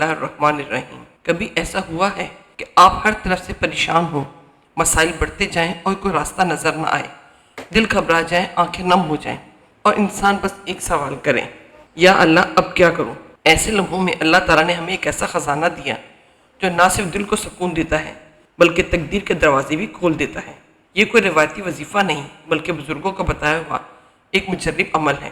बिस्मिल्लाहिर रहमानिर रहीम। कभी ऐसा हुआ है कि आप हर तरफ से परेशान हो, मसाइल बढ़ते जाएं और कोई रास्ता नज़र न आए, दिल घबरा जाए, आंखें नम हो जाएं और इंसान बस एक सवाल करें, या अल्लाह अब क्या करूं। ऐसे लम्हों में अल्लाह ताला ने हमें एक ऐसा ख़जाना दिया जो ना सिर्फ दिल को सुकून देता है बल्कि तकदीर के दरवाजे भी खोल देता है। ये कोई रिवायती वजीफ़ा नहीं बल्कि बुज़ुर्गों का बताया हुआ एक मुजर्रिब अमल है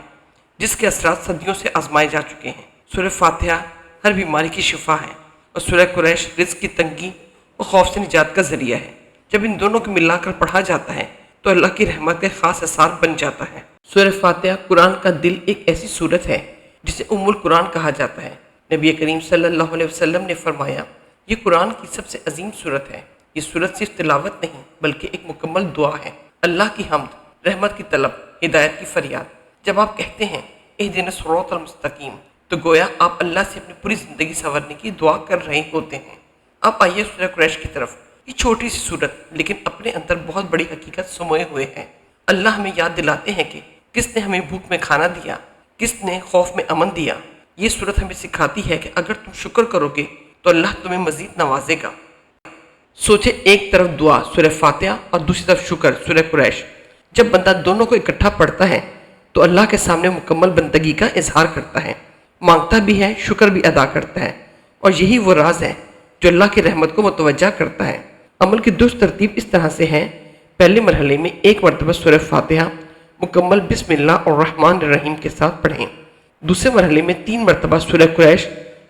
जिसके असरात सदियों से आजमाए जा चुके हैं। सूरह फातिहा हर बीमारी की शिफा है और सूरह कुरैश रिज़्क़ की तंगी और खौफ से निजात का ज़रिया है। जब इन दोनों को मिलाकर पढ़ा जाता है तो अल्लाह की रहमत का ख़ास असर बन जाता है। सूरह फातिहा कुरान का दिल एक ऐसी सूरत है जिसे उम्मुल कुरान कहा जाता है। नबी करीम सल्लल्लाहु अलैहि वसल्लम ने फरमाया, ये कुरान की सबसे अजीम सूरत है। ये सूरत सिर्फ तिलावत नहीं बल्कि एक मुकम्मल दुआ है, अल्लाह की हम्द, रहमत की तलब, हिदायत की फरियाद। जब आप कहते हैं इहदिना सिरातल मुस्तकीम तो गोया आप अल्लाह से अपनी पूरी ज़िंदगी संवरने की दुआ कर रहे होते हैं। अब आइए सूरह कुरैश की तरफ। ये छोटी सी सूरत लेकिन अपने अंदर बहुत बड़ी हकीकत समाये हुए है। अल्लाह हमें याद दिलाते हैं कि किसने हमें भूख में खाना दिया, किसने खौफ में अमन दिया। ये सूरत हमें सिखाती है कि अगर तुम शुक्र करोगे तो अल्लाह तुम्हें मजीद नवाजेगा। सोचे, एक तरफ दुआ सूरह फातिहा और दूसरी तरफ शुक्र सूरह कुरैश। जब बंदा दोनों को इकट्ठा पढ़ता है तो अल्लाह के सामने मुकम्मल बंदगी का इजहार करता है, मांगता भी है, शुक्र भी अदा करता है। और यही वो राज है जो अल्लाह की रहमत को मुतवज्जा करता है। अमल की दुरुस्त तरतीब इस तरह से है, पहले मरहले में एक मरतबा सूरह फातिहा मुकम्मल बिस्मिल्लाह और रहमान रहीम के साथ पढ़ें। दूसरे मरहले में 3 मरतबा सूरह कुरैश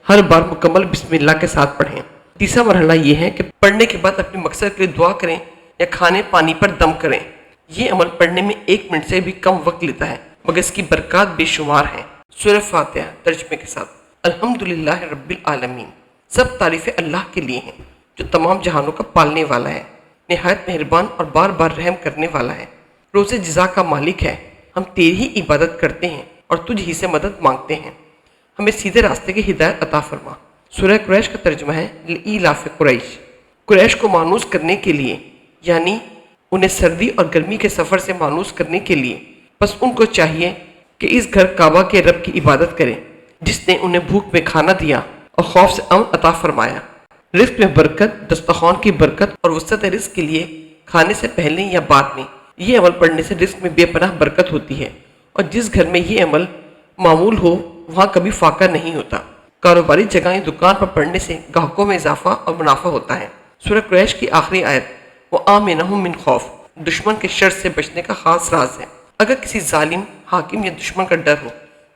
हर बार मुकम्मल बिस्मिल्लाह के साथ पढ़ें। तीसरा मरहला ये है कि पढ़ने के बाद अपने मकसद के लिए दुआ करें या खाने पानी पर दम करें। ये अमल पढ़ने में 1 मिनट से भी कम वक्त लेता है मगर इसकी बरकत बेशुमार है। सूरह फातिहा तर्जमे के साथ। अल्हम्दुलिल्लाह रब्बिल आलमीन, सब तारीफ़ें अल्लाह के लिए हैं जो तमाम जहानों का पालने वाला है, निहायत मेहरबान और बार बार रहम करने वाला है, रोज़े जज़ा का मालिक है। हम तेरी ही इबादत करते हैं और तुझ ही से मदद मांगते हैं, हमें सीधे रास्ते की हिदायत अता फरमा। सूरह कुरैश का तर्जुमा है इलाफ़ कुरैश, कुरैश को मानूस करने के लिए, यानी उन्हें सर्दी और गर्मी के सफ़र से मानूस करने के लिए। बस उनको चाहिए कि इस घर काबा के रब की इबादत करें जिसने उन्हें भूख में खाना दिया और खौफ से अमन अता फरमाया। रिज़्क़ में बरकत, दस्तरख़्वान की बरकत और वसअत रिज़्क़ के लिए खाने से पहले या बाद में ये अमल पढ़ने से रिज़्क़ में बेपनाह बरकत होती है और जिस घर में ये अमल मामूल हो वहाँ कभी फाका नहीं होता। कारोबारी जगहें दुकान पर पढ़ने से ग्राहकों में इजाफा और मुनाफा होता है। सूरह कुरैश की आखिरी आयत वो आमिनहुम मिन खौफ, दुश्मन के शर से बचने का खास राज है। अगर किसी जालिम, हाकिम या दुश्मन का डर हो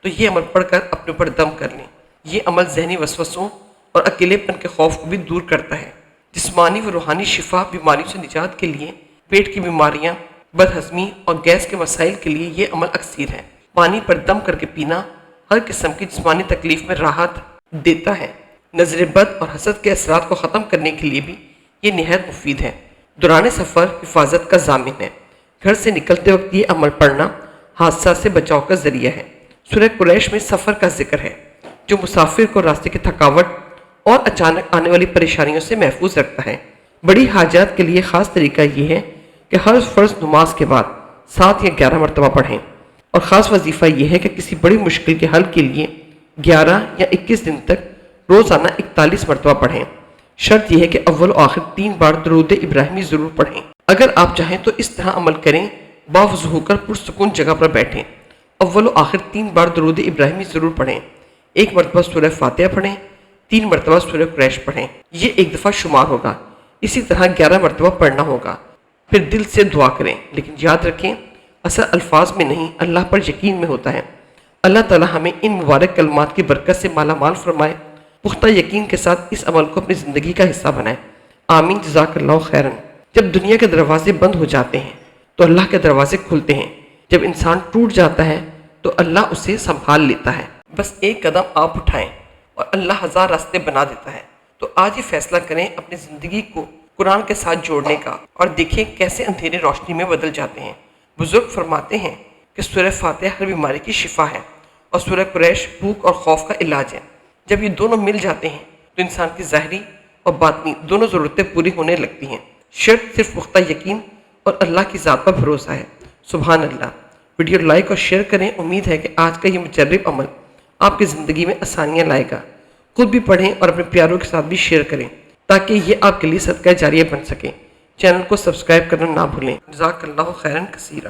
तो ये अमल पढ़कर अपने ऊपर दम कर लें। ये अमल ज़हनी वसवसों और अकेलेपन के खौफ को भी दूर करता है। जिस्मानी व रूहानी शिफा, बीमारियों से निजात के लिए, पेट की बीमारियाँ, बदहज़मी और गैस के मसाइल के लिए ये अमल अक्सीर है। पानी पर दम करके पीना हर किस्म की जिस्मानी तकलीफ में राहत देता है। नज़र बद और हसद के असरात को ख़त्म करने के लिए भी ये निहायत मुफीद है। दौरान सफ़र हिफाजत का ज़ामिन है। घर से निकलते वक्त ये अमल पढ़ना हादसा से बचाव का ज़रिया है। सूरह कुरैश में सफ़र का जिक्र है जो मुसाफिर को रास्ते की थकावट और अचानक आने वाली परेशानियों से महफूज रखता है। बड़ी हाजात के लिए ख़ास तरीका ये है कि हर फ़र्ज़ नमाज के बाद 7 या 11 मरतबा पढ़ें और ख़ास वजीफ़ा यह है कि किसी बड़ी मुश्किल के हल के लिए 11 या 21 दिन तक रोज़ाना 41 मरतबा पढ़ें। शर्त यह है कि अव्वल और आखिर 3 बार दरूद इब्राहिमी ज़रूर पढ़ें। अगर आप चाहें तो इस तरह अमल करें, बावज़ू होकर पुरसुकून जगह पर बैठें, अव्वल और आखिर 3 बार दरूद इब्राहिमी ज़रूर पढ़ें, 1 मरतबा सूरह फातिहा पढ़ें, 3 मरतबा सूरह कुरैश पढ़ें। ये एक दफ़ा शुमार होगा। इसी तरह 11 मरतबा पढ़ना होगा। फिर दिल से दुआ करें, लेकिन याद रखें असर अल्फाज में नहीं, अल्लाह पर यकीन में होता है। अल्लाह ताला हमें इन मुबारक कलमात की बरकत से माला माल फरमाए, पुख्ता यकीन के साथ इस अमल को अपनी ज़िंदगी का हिस्सा बनाए। आमीन, जज़ाकल्लाहु खैरन। जब दुनिया के दरवाजे बंद हो जाते हैं तो अल्लाह के दरवाजे खुलते हैं। जब इंसान टूट जाता है तो अल्लाह उसे संभाल लेता है। बस एक कदम आप उठाएं और अल्लाह हज़ार रास्ते बना देता है। तो आज ही फैसला करें अपनी ज़िंदगी को कुरान के साथ जोड़ने का और देखें कैसे अंधेरे रोशनी में बदल जाते हैं। बुजुर्ग फरमाते हैं कि सूरह फातिहा हर बीमारी की शिफा है और सूरह कुरैश भूख और खौफ का इलाज है। जब ये दोनों मिल जाते हैं तो इंसान की ज़ाहरी और बातनी दोनों ज़रूरतें पूरी होने लगती हैं। शर्त सिर्फ पुख्ता यकीन और अल्लाह की ज़ात पर भरोसा है। सुभान अल्लाह। वीडियो लाइक और शेयर करें। उम्मीद है कि आज का ये मुजर्रिब अमल आपकी ज़िंदगी में आसानियाँ लाएगा خود بھی پڑھیں اور اپنے پیاروں کے ساتھ بھی شیئر کریں تاکہ یہ آپ کے لیے صدقہ جاریہ بن سکے۔ چینل کو سبسکرائب کرنا نہ بھولیں۔ جزاک اللہ خیرن کثیرہ۔